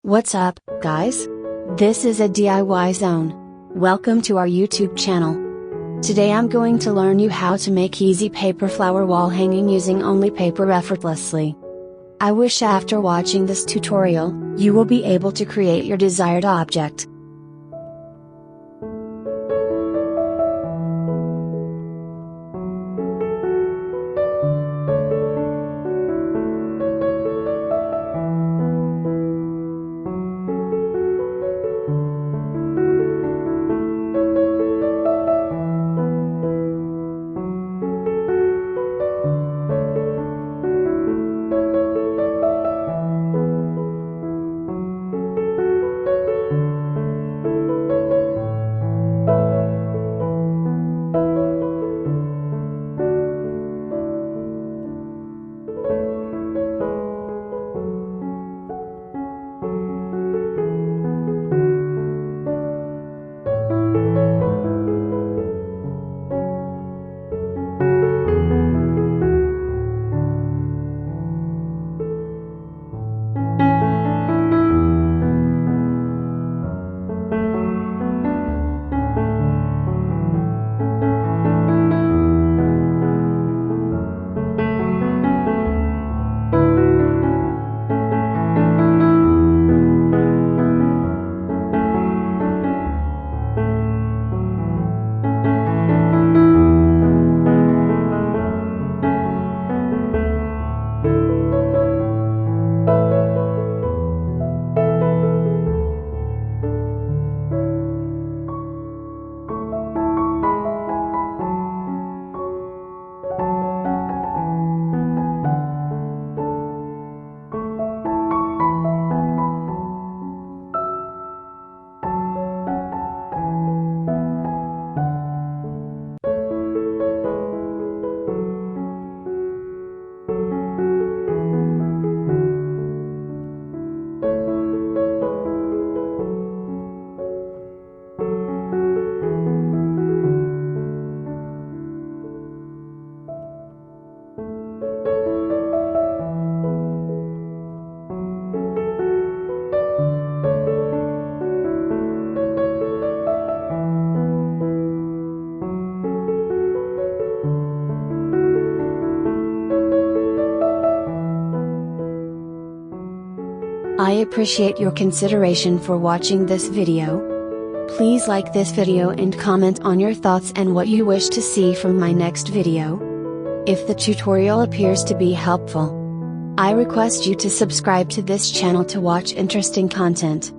What's up, guys? This is a DIY zone. Welcome to our YouTube channel. Today I'm going to learn you how to make easy paper flower wall hanging using only paper effortlessly. I wish after watching this tutorial, you will be able to create your desired object. I appreciate your consideration for watching this video. Please like this video and comment on your thoughts and what you wish to see from my next video. If the tutorial appears to be helpful, I request you to subscribe to this channel to watch interesting content.